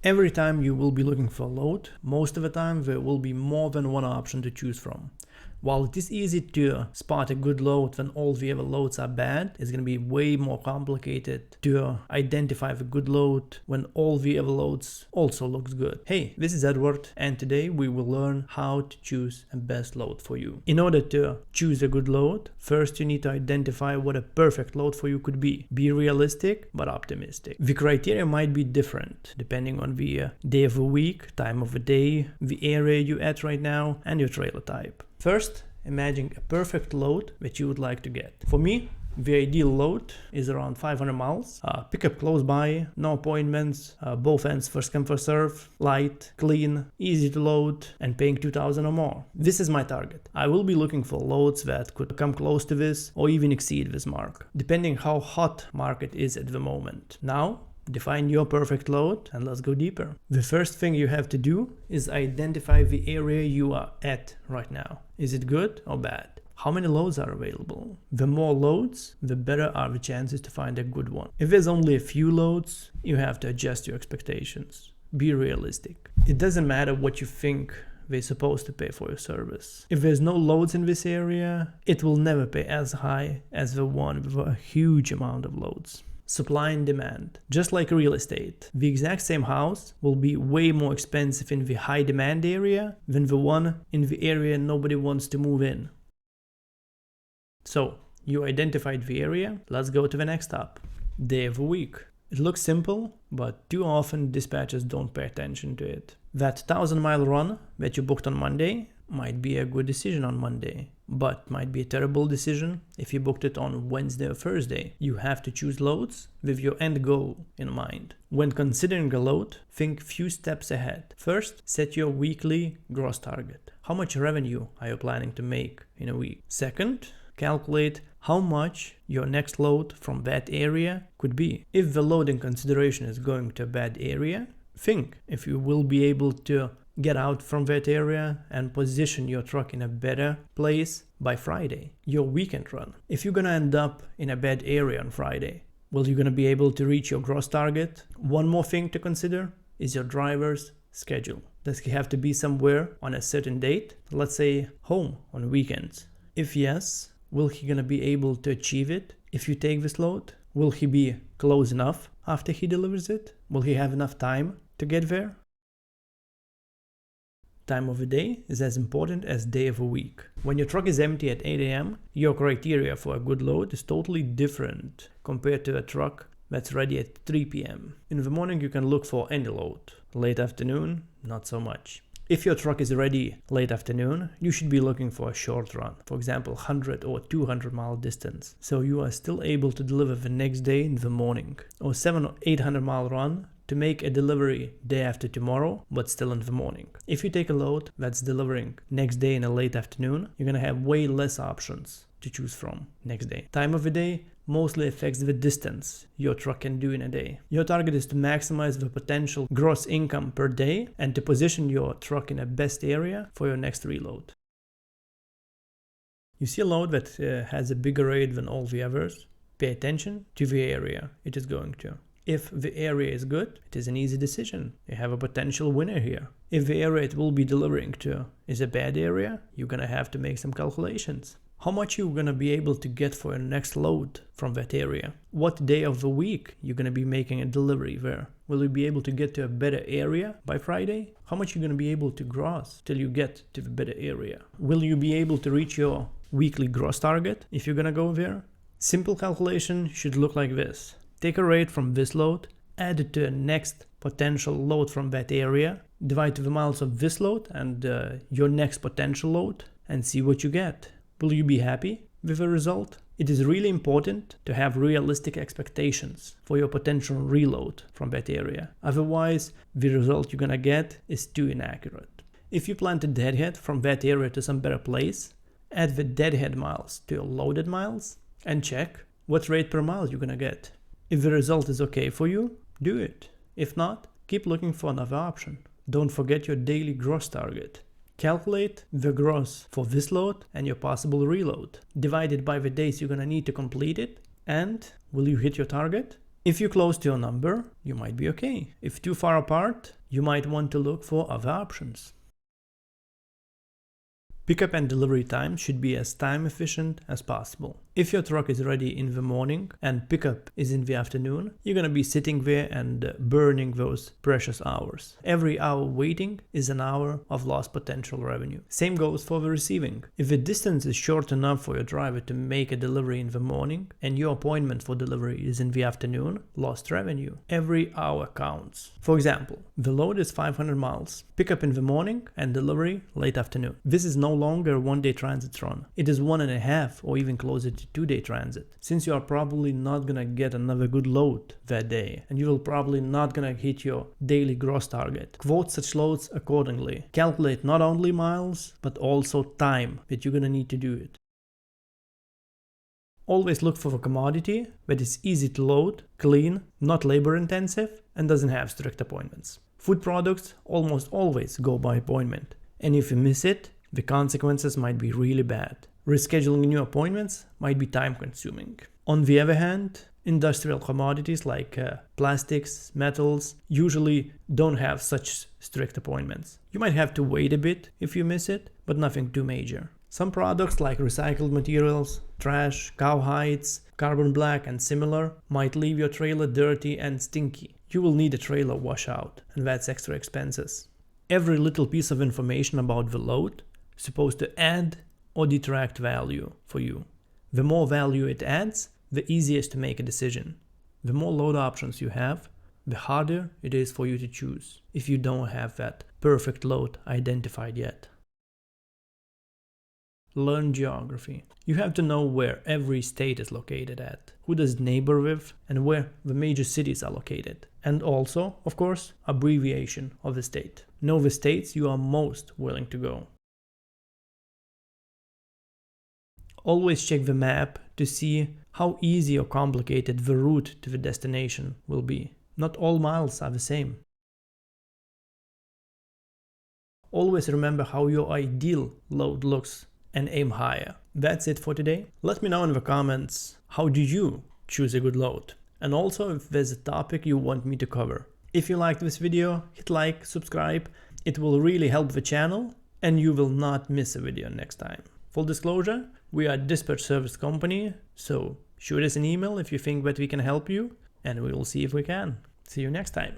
Every time you will be looking for a load, most of the time there will be more than one option to choose from. While it is easy to spot a good load when all the other loads are bad, it's going to be way more complicated to identify the good load when all the other loads also looks good. Hey, this is Edward, and today we will learn how to choose a best load for you. In order to choose a good load, first you need to identify what a perfect load for you could be. Be realistic but optimistic. The criteria might be different depending on the day of the week, time of the day, the area you're at right now, and your trailer type. First, imagine a perfect load that you would like to get. For me, the ideal load is around 500 miles, pickup close by, no appointments, both ends first come first serve, light, clean, easy to load, and paying 2,000 or more. This is my target. I will be looking for loads that could come close to this or even exceed this mark, depending how hot market is at the moment. Now, define your perfect load and let's go deeper. The first thing you have to do is identify the area you are at right now. Is it good or bad? How many loads are available? The more loads, the better are the chances to find a good one. If there's only a few loads, you have to adjust your expectations. Be realistic. It doesn't matter what you think they're supposed to pay for your service. If there's no loads in this area, it will never pay as high as the one with a huge amount of loads. Supply and demand. Just like real estate, the exact same house will be way more expensive in the high demand area than the one in the area nobody wants to move in. So, you identified the area, let's go to the next step. Day of the week. It looks simple, but too often dispatchers don't pay attention to it. That 1,000-mile run that you booked on Monday might be a good decision on Monday, but might be a terrible decision if you booked it on Wednesday or Thursday. You have to choose loads with your end goal in mind. When considering a load, think few steps ahead. First, set your weekly gross target. How much revenue are you planning to make in a week? Second, calculate how much your next load from that area could be. If the load in consideration is going to a bad area, think if you will be able to get out from that area and position your truck in a better place by Friday, your weekend run. If you're gonna end up in a bad area on Friday, will you gonna be able to reach your gross target? One more thing to consider is your driver's schedule. Does he have to be somewhere on a certain date? Let's say home on weekends. If yes, will he gonna be able to achieve it if you take this load? Will he be close enough after he delivers it? Will he have enough time to get there? Time of the day is as important as day of a week. When your truck is empty at 8 a.m., your criteria for a good load is totally different compared to a truck that's ready at 3 p.m. In the morning, you can look for any load. Late afternoon, not so much. If your truck is ready late afternoon, you should be looking for a short run, for example 100 or 200 mile distance, so you are still able to deliver the next day in the morning, or 700 or 800 mile run to make a delivery day after tomorrow, but still in the morning. If you take a load that's delivering next day in a late afternoon, you're gonna have way less options to choose from next day. Time of the day mostly affects the distance your truck can do in a day. Your target is to maximize the potential gross income per day and to position your truck in a best area for your next reload. You see a load that has a bigger rate than all the others? Pay attention to the area it is going to. If the area is good, it is an easy decision. You have a potential winner here. If the area it will be delivering to is a bad area, you're gonna have to make some calculations. How much you're gonna be able to get for your next load from that area? What day of the week you're gonna be making a delivery there? Will you be able to get to a better area by Friday? How much you're gonna be able to gross till you get to the better area? Will you be able to reach your weekly gross target if you're gonna go there? Simple calculation should look like this. Take a rate from this load, add it to a next potential load from that area, divide the miles of this load and your next potential load, and see what you get. Will you be happy with the result? It is really important to have realistic expectations for your potential reload from that area. Otherwise, the result you're gonna get is too inaccurate. If you plan to deadhead from that area to some better place, add the deadhead miles to your loaded miles and check what rate per mile you're gonna get. If the result is okay for you, do it. If not, keep looking for another option. Don't forget your daily gross target. Calculate the gross for this load and your possible reload. Divide it by the days you're gonna need to complete it, and will you hit your target? If you're close to your number, you might be okay. If too far apart, you might want to look for other options. Pickup and delivery time should be as time efficient as possible. If your truck is ready in the morning and pickup is in the afternoon, you're gonna be sitting there and burning those precious hours. Every hour waiting is an hour of lost potential revenue. Same goes for the receiving. If the distance is short enough for your driver to make a delivery in the morning and your appointment for delivery is in the afternoon, lost revenue. Every hour counts. For example, the load is 500 miles, pickup in the morning and delivery late afternoon. This is no longer one-day transit run. It is 1.5 or even closer to 2-day transit, since you are probably not gonna get another good load that day, and you will probably not gonna hit your daily gross target. Quote such loads accordingly. Calculate not only miles, but also time that you're gonna need to do it. Always look for a commodity that is easy to load, clean, not labor intensive, and doesn't have strict appointments. Food products almost always go by appointment, and if you miss it, the consequences might be really bad. Rescheduling new appointments might be time consuming. On the other hand, industrial commodities like plastics, metals usually don't have such strict appointments. You might have to wait a bit if you miss it, but nothing too major. Some products like recycled materials, trash, cow hides, carbon black and similar might leave your trailer dirty and stinky. You will need a trailer washout, and that's extra expenses. Every little piece of information about the load is supposed to add or detract value for you. The more value it adds, the easier it is to make a decision. The more load options you have, the harder it is for you to choose if you don't have that perfect load identified yet. Learn geography. You have to know where every state is located at, who does it neighbor with, and where the major cities are located. And also, of course, abbreviation of the state. Know the states you are most willing to go. Always check the map to see how easy or complicated the route to the destination will be. Not all miles are the same. Always remember how your ideal load looks and aim higher. That's it for today. Let me know in the comments, how do you choose a good load? And also if there's a topic you want me to cover. If you liked this video, hit like, subscribe. It will really help the channel and you will not miss a video next time. Full disclosure, we are a dispatch service company, so shoot us an email if you think that we can help you, and we will see if we can. See you next time.